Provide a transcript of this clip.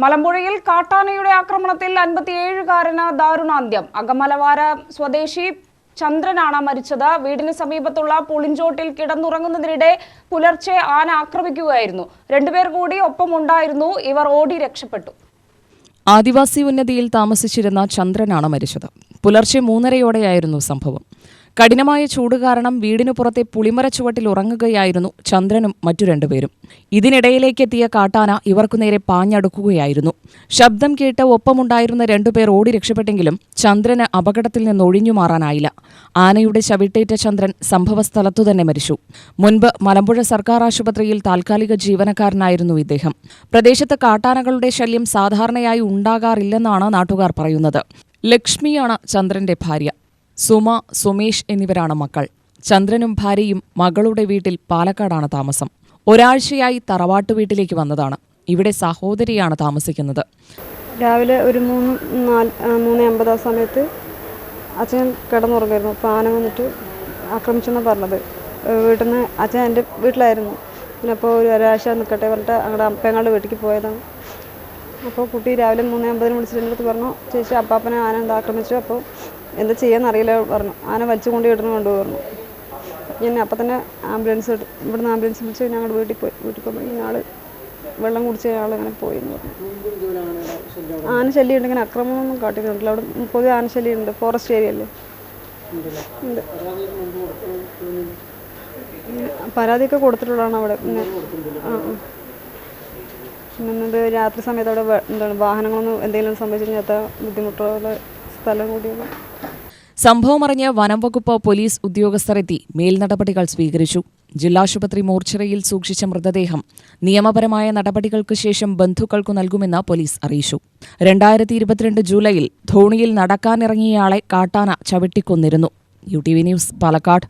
മലമ്പുഴയിൽ കാട്ടാനയുടെ ആക്രമണത്തിൽ 57-കാരന് ദാരുണാന്ത്യം. അകമലവാര സ്വദേശി ചന്ദ്രനാണ് മരിച്ചത്. വീടിന് സമീപത്തുള്ള പുളിഞ്ചോട്ടിൽ കിടന്നുറങ്ങുന്നതിനിടെ പുലർച്ചെ ആന ആക്രമിക്കുകയായിരുന്നു. രണ്ടുപേർ കൂടി ഒപ്പമുണ്ടായിരുന്നു. ഇവർ ഓടി രക്ഷപ്പെട്ടു. ആദിവാസി ഉന്നതിയിൽ താമസിച്ചിരുന്ന ചന്ദ്രനാണ് മരിച്ചത്. പുലർച്ചെ 3:30-യോടെയായിരുന്നു സംഭവം. കഠിനമായ ചൂട് കാരണം വീടിനു പുറത്തെ പുളിമരച്ചുവട്ടിൽ ഉറങ്ങുകയായിരുന്നു ചന്ദ്രനും മറ്റു രണ്ടുപേരും. ഇതിനിടയിലേക്കെത്തിയ കാട്ടാന ഇവർക്കുനേരെ പാഞ്ഞടുക്കുകയായിരുന്നു. ശബ്ദം കേട്ട് ഒപ്പമുണ്ടായിരുന്ന രണ്ടുപേർ ഓടി രക്ഷപ്പെട്ടെങ്കിലും ചന്ദ്രന് അപകടത്തിൽ നിന്ന് ഒഴിഞ്ഞു മാറാനായില്ല. ആനയുടെ ചവിട്ടേറ്റ ചന്ദ്രൻ സംഭവസ്ഥലത്തുതന്നെ മരിച്ചു. മുൻപ് മലമ്പുഴ സർക്കാർ ആശുപത്രിയിൽ താൽക്കാലിക ജീവനക്കാരനായിരുന്നു ഇദ്ദേഹം. പ്രദേശത്ത് കാട്ടാനകളുടെ ശല്യം സാധാരണയായി ഉണ്ടാകാറില്ലെന്നാണ് നാട്ടുകാർ പറയുന്നത്. ലക്ഷ്മിയാണ് ചന്ദ്രന്റെ ഭാര്യ. സുമ, സുമേഷ് എന്നിവരാണ് മക്കൾ. ചന്ദ്രനും ഭാര്യയും മകളുടെ വീട്ടിൽ പാലക്കാടാണ് താമസം. ഒരാഴ്ചയായി തറവാട്ടു വീട്ടിലേക്ക് വന്നതാണ്. ഇവിടെ സഹോദരിയാണ് താമസിക്കുന്നത്. രാവിലെ ഒരു 3:50 സമയത്ത് അച്ഛൻ കിടന്നുറങ്ങായിരുന്നു. അപ്പോൾ ആന വന്നിട്ട് ആക്രമിച്ചെന്നാണ് പറഞ്ഞത്. വീട്ടിൽ നിന്ന് അച്ഛൻ എൻ്റെ വീട്ടിലായിരുന്നു. പിന്നെ അപ്പോൾ ഒരാഴ്ച നിൽക്കട്ടെ പറഞ്ഞിട്ട് ഞങ്ങളുടെ പെങ്ങളുടെ വീട്ടിലേക്ക് പോയതാണ്. അപ്പോൾ കുട്ടി രാവിലെ 3:50 വിളിച്ചിട്ട് എൻ്റെ അടുത്ത് പറഞ്ഞു, ചേച്ചി അപ്പാപ്പനെ ആന ആക്രമിച്ചു, അപ്പോൾ എന്താ ചെയ്യാന്നറിയില്ല പറഞ്ഞു. ആന വലിച്ചു കൊണ്ട് ഇടുന്നു കൊണ്ടുപോകുന്നു. ഞാൻ അപ്പം തന്നെ ഇവിടുന്ന് ആംബുലൻസ് വിളിച്ച് ഞങ്ങളുടെ വീട്ടിൽ പോയി ഇയാൾ വെള്ളം കുടിച്ച ആൾ ഇങ്ങനെ പോയി എന്ന് പറഞ്ഞു. ആന ശല്യം ഉണ്ട്. ഇങ്ങനെ അക്രമമൊന്നും കാട്ടിയിട്ടുണ്ടല്ലോ. അവിടെ പൊതുവെ ആന ശല്യം ഉണ്ട്. ഫോറസ്റ്റ് ഏരിയ അല്ലേ. ഉണ്ട്. പരാതിയൊക്കെ കൊടുത്തിട്ടുള്ളതാണ് അവിടെ. പിന്നെ രാത്രി സമയത്ത് അവിടെ വാഹനങ്ങളൊന്നും എന്തെങ്കിലും സംഭവിച്ചു കഴിഞ്ഞാൽ ബുദ്ധിമുട്ടുള്ള സ്ഥലം കൂടിയാണ്. സംഭവമറിഞ്ഞ് വനം വകുപ്പ് പോലീസ് ഉദ്യോഗസ്ഥർ എത്തി മേൽനടപടികൾ സ്വീകരിച്ചു. ജില്ലാശുപത്രി മോർച്ചറിയിൽ സൂക്ഷിച്ച മൃതദേഹം നിയമപരമായ നടപടികൾക്ക് ശേഷം ബന്ധുക്കൾക്കു നൽകുമെന്ന് പോലീസ് അറിയിച്ചു. 2022 ജൂലൈയിൽ ധോണിയിൽ നടക്കാനിറങ്ങിയയാളെ കാട്ടാന ചവിട്ടിക്കൊന്നിരുന്നു. UTV news, Palakkad.